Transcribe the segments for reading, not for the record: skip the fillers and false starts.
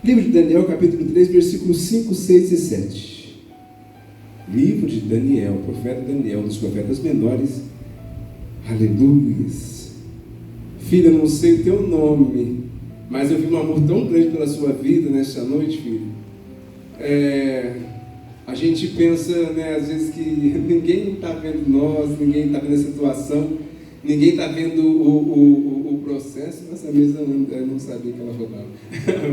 Livro de Daniel, capítulo 3, versículos 5, 6 e 7. Livro de Daniel, profeta Daniel, um dos profetas menores. Aleluias. Filha, não sei o teu nome, mas eu vi um amor tão grande pela sua vida nesta noite, filha. A gente pensa, né, às vezes que ninguém está vendo nós, ninguém está vendo a situação, ninguém está vendo o processo. Nossa mesa, eu não sabia que ela roubava.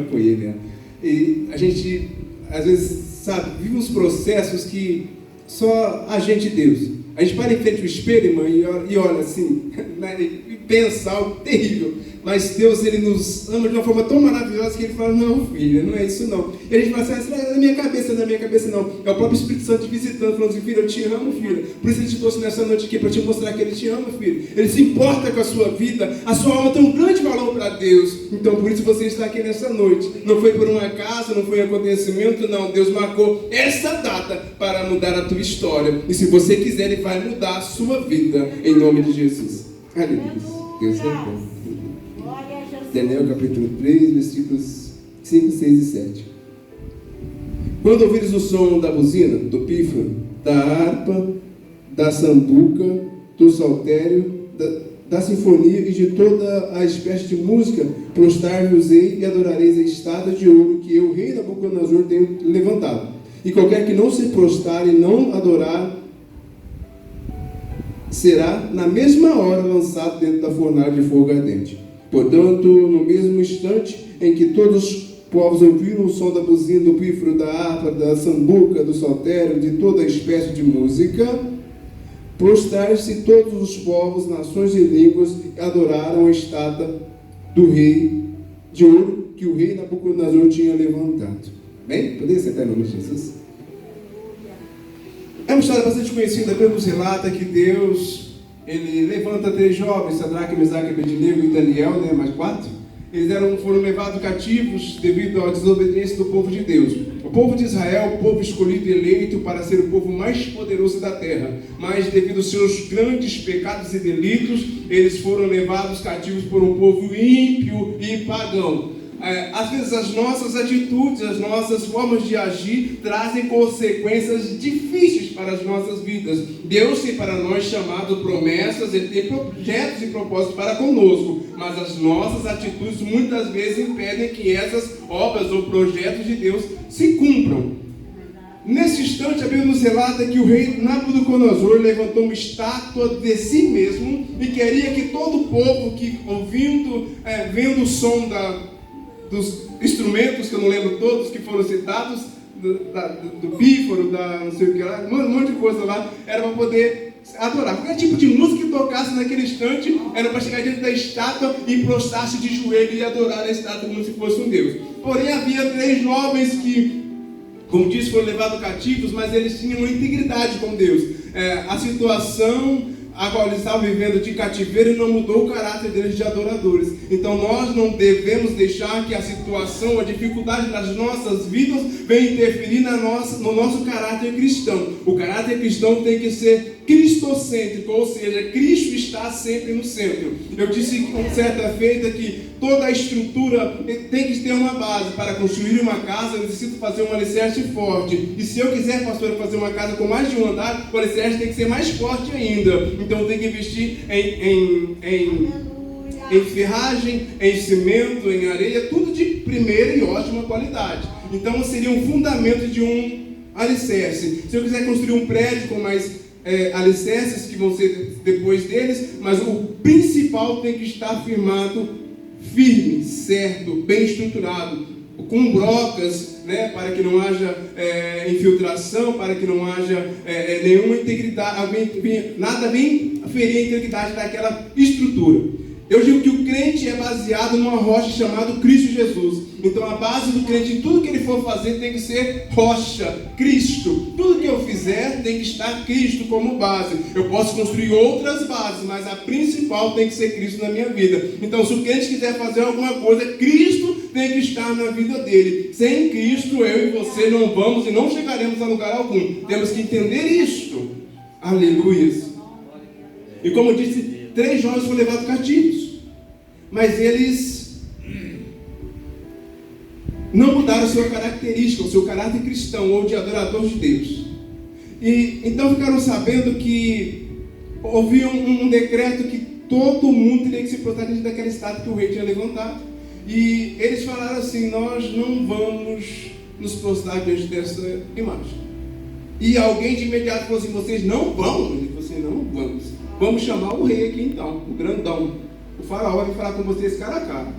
Apoiei nela. E a gente, às vezes, sabe, vive uns processos que só a gente e Deus. A gente para em frente ao espelho, irmã, e olha assim, né, e pensa algo terrível. Mas Deus, Ele nos ama de uma forma tão maravilhosa que Ele fala, não, filha, não é isso não. E a gente fala assim, é na minha cabeça não. É o próprio Espírito Santo te visitando, falando assim, filha, eu te amo, filha. Por isso Ele te trouxe nessa noite aqui, para te mostrar que Ele te ama, filha. Ele se importa com a sua vida, a sua alma tem um grande valor para Deus. Então, por isso você está aqui nessa noite. Não foi por um acaso, não foi um acontecimento, não. Deus marcou essa data para mudar a tua história. E se você quiser, Ele vai mudar a sua vida, em nome de Jesus. Aleluia. Deus é bom. Daniel capítulo 3, versículos 5, 6 e 7. Quando ouvires o som da buzina, do pífaro, da harpa, da sambuca, do saltério, da sinfonia e de toda a espécie de música, prostrar-vos-ei e adorareis a estátua de ouro que eu, rei Nabucodonosor, tenho levantado. E qualquer que não se prostrar e não adorar, será na mesma hora lançado dentro da fornalha de fogo ardente. Portanto, no mesmo instante em que todos os povos ouviram o som da buzina, do pífaro, da harpa, da sambuca, do saltério, de toda a espécie de música, prostraram-se todos os povos, nações e línguas e adoraram a estátua do rei de ouro que o rei Nabucodonosor tinha levantado. Bem? Poderia sentar em nome de Jesus? É uma história bastante conhecida, a Bíblia nos relata que Deus... Ele levanta 3 jovens, Sadraque, Mesaque, Abednego e Daniel, né, mais 4. Eles foram levados cativos devido à desobediência do povo de Deus. O povo de Israel, o povo escolhido e eleito para ser o povo mais poderoso da terra. Mas devido aos seus grandes pecados e delitos, eles foram levados cativos por um povo ímpio e pagão. Às vezes as nossas atitudes, as nossas formas de agir trazem consequências difíceis para as nossas vidas. Deus tem para nós chamado promessas, Ele tem projetos e propósitos para conosco, mas as nossas atitudes muitas vezes impedem que essas obras ou projetos de Deus se cumpram. Nesse instante a Bíblia nos relata que o rei Nabucodonosor levantou uma estátua de si mesmo e queria que todo o povo que vendo o som dos instrumentos, que eu não lembro todos, que foram citados, do pífaro, não sei o que lá, um monte de coisa lá, era para poder adorar. Qualquer tipo de música que tocasse naquele instante, era para chegar diante da estátua e prostrar-se de joelho e adorar a estátua como se fosse um Deus. Porém, havia 3 jovens que, como disse, foram levados cativos, mas eles tinham uma integridade com Deus. A situação a qual eles estavam vivendo de cativeiro e não mudou o caráter deles de adoradores. Então nós não devemos deixar que a situação, a dificuldade das nossas vidas venha interferir no nosso caráter cristão. O caráter cristão tem que ser cristocêntrico, ou seja, Cristo está sempre no centro. Eu disse com certa feita que toda a estrutura tem que ter uma base. Para construir uma casa eu necessito fazer um alicerce forte. E se eu quiser, pastor, fazer uma casa com mais de um andar, o alicerce tem que ser mais forte ainda. Então eu tenho que investir em ferragem, em cimento, em areia, tudo de primeira e ótima qualidade. Então seria um fundamento de um alicerce. Se eu quiser construir um prédio com mais alicerces que vão ser depois deles, mas o principal tem que estar firmado, firme, certo, bem estruturado, com brocas, né, para que não haja infiltração, para que não haja nenhuma integridade, nada vem ferir a integridade daquela estrutura. Eu digo que o crente é baseado numa rocha chamada Cristo Jesus. Então a base do crente, em tudo que ele for fazer, tem que ser rocha, Cristo. Tudo que eu fizer tem que estar Cristo como base. Eu posso construir outras bases, mas a principal tem que ser Cristo na minha vida. Então se o crente quiser fazer alguma coisa, Cristo tem que estar na vida dele. Sem Cristo, eu e você não vamos e não chegaremos a lugar algum. Temos que entender isto. Aleluia. E como eu disse, 3 jovens foram levados cativos, mas eles não mudaram a sua característica, o seu caráter cristão ou de adorador de Deus. E então ficaram sabendo que houve um decreto que todo mundo teria que se prostrar diante daquela estátua que o rei tinha levantado. E eles falaram assim: nós não vamos nos prostrar diante dessa imagem. E alguém de imediato falou assim: vocês não vão? Ele falou assim: não vamos. Vamos chamar o rei aqui então, o grandão. O faraó vai falar com vocês cara a cara.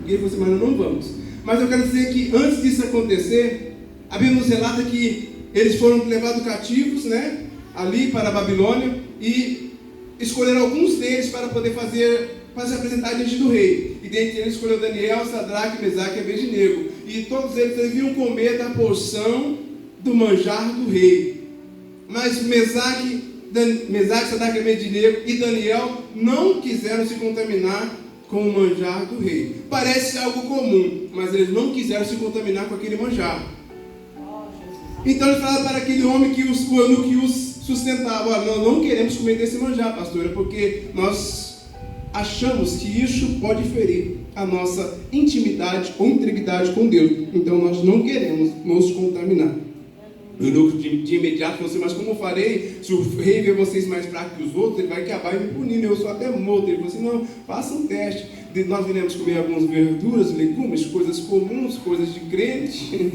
E ele falou assim: mas nós não vamos. Mas eu quero dizer que antes disso acontecer, a Bíblia nos relata que eles foram levados cativos, né, ali para a Babilônia, e escolheram alguns deles para poder se apresentar diante do rei. E dentre eles escolheu Daniel, Sadraque, Mesaque e Abednego. E todos eles deviam comer da porção do manjar do rei. Mas Mesaque, Sadraque, Abednego e Daniel não quiseram se contaminar com o manjar do rei. Parece algo comum, mas eles não quiseram se contaminar com aquele manjar. Então eles falaram para aquele homem que os sustentava: olha, nós não queremos comer desse manjar, pastora, porque nós achamos que isso pode ferir a nossa intimidade ou integridade com Deus. Então nós não queremos nos contaminar. O eunuco de imediato falou assim: mas como eu farei? Se o rei vê vocês mais fracos que os outros, ele vai acabar me punindo, eu sou até morto. Ele falou assim: não, faça um teste. Nós iremos comer algumas verduras, legumes, coisas comuns, coisas de crente,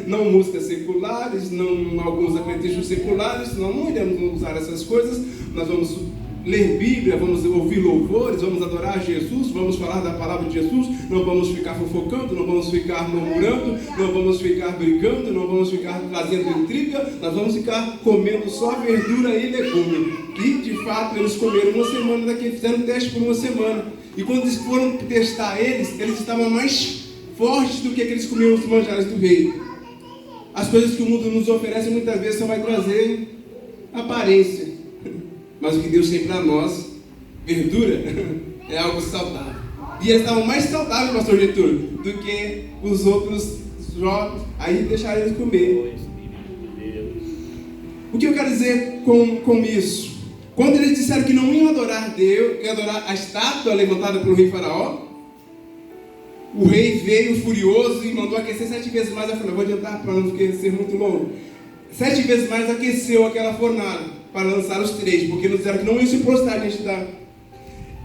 não músicas seculares, não alguns apetechos seculares, não iremos usar essas coisas. Nós vamos ler Bíblia, vamos ouvir louvores, vamos adorar Jesus, vamos falar da palavra de Jesus, não vamos ficar fofocando, não vamos ficar murmurando, não vamos ficar brigando, não vamos ficar fazendo intriga, nós vamos ficar comendo só verdura e legume. E de fato eles comeram uma semana daqui, fizeram teste por uma semana. E quando eles foram testar eles estavam mais fortes do que aqueles que comiam os manjares do rei. As coisas que o mundo nos oferece muitas vezes só vai trazer aparência. Mas o que Deus tem para nós, verdura, é algo saudável. E eles estavam mais saudáveis, pastor Getúlio, do que os outros jovens. Aí deixaram eles comer. O que eu quero dizer com isso? Quando eles disseram que não iam adorar Deus, iam adorar a estátua levantada pelo rei Faraó, o rei veio furioso e mandou aquecer 7 vezes mais a fornalha. Vou adiantar para não ser muito longo. 7 vezes mais aqueceu aquela fornalha para lançar os 3, porque nos disseram que não iam se prostrar diante da...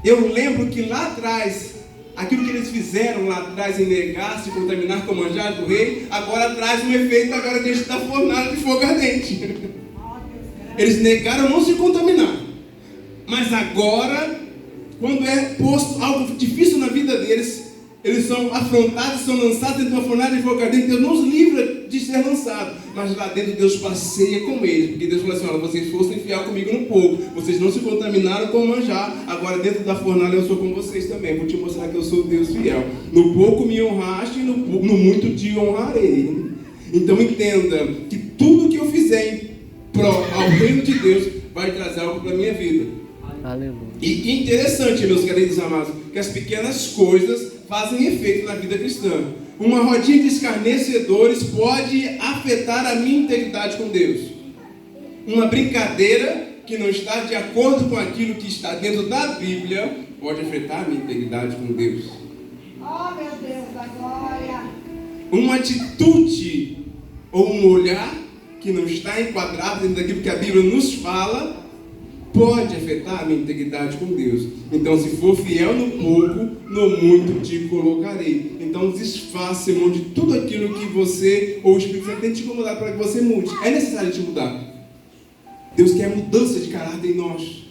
Eu lembro que lá atrás, aquilo que eles fizeram lá atrás em negar, se contaminar com o manjar do rei, agora traz um efeito agora diante da fornalha de fogo ardente. Eles negaram não se contaminar. Mas agora, quando é posto algo difícil na vida deles, eles são afrontados, são lançados dentro de uma fornalha de fogo ardente. Deus não os livra de ser lançado, mas lá dentro Deus passeia com eles, porque Deus falou assim: olha, vocês fossem fiel comigo no pouco, vocês não se contaminaram com o manjar, agora dentro da fornalha eu sou com vocês também, vou te mostrar que eu sou Deus fiel. No pouco me honraste, no muito te honrarei. Então entenda que tudo que eu fizer ao reino de Deus vai trazer algo para a minha vida. Aleluia. E interessante, meus queridos amados, que as pequenas coisas fazem efeito na vida cristã. Uma rodinha de escarnecedores pode afetar a minha integridade com Deus. Uma brincadeira que não está de acordo com aquilo que está dentro da Bíblia pode afetar a minha integridade com Deus. Oh, meu Deus da glória! Uma atitude ou um olhar que não está enquadrado dentro daquilo que a Bíblia nos fala pode afetar a minha integridade com Deus. Então, se for fiel no pouco, no muito te colocarei. Então, desfaça mão de tudo aquilo que você, ou o Espírito Santo, tem te incomodar para que você mude. É necessário te mudar. Deus quer mudança de caráter em nós.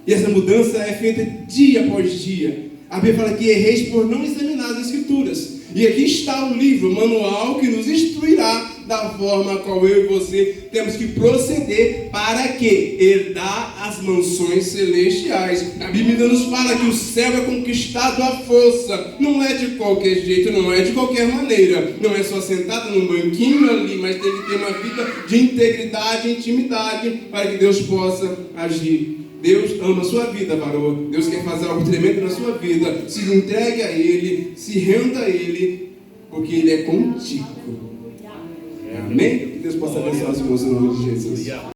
E essa mudança é feita dia após dia. A Bíblia fala que erreis por não examinar as Escrituras. E aqui está o livro, o manual que nos instruirá da forma qual eu e você temos que proceder para que herdar as mansões celestiais. A Bíblia nos fala que o céu é conquistado à força. Não é de qualquer jeito, não é de qualquer maneira. Não é só sentado num banquinho ali, mas tem que ter uma vida de integridade e intimidade para que Deus possa agir. Deus ama a sua vida, varão. Deus quer fazer algo tremendo na sua vida. Se entregue a Ele, se renda a Ele, porque Ele é contigo. Amém? Que Deus possa abençoar os irmãos em nome de Jesus.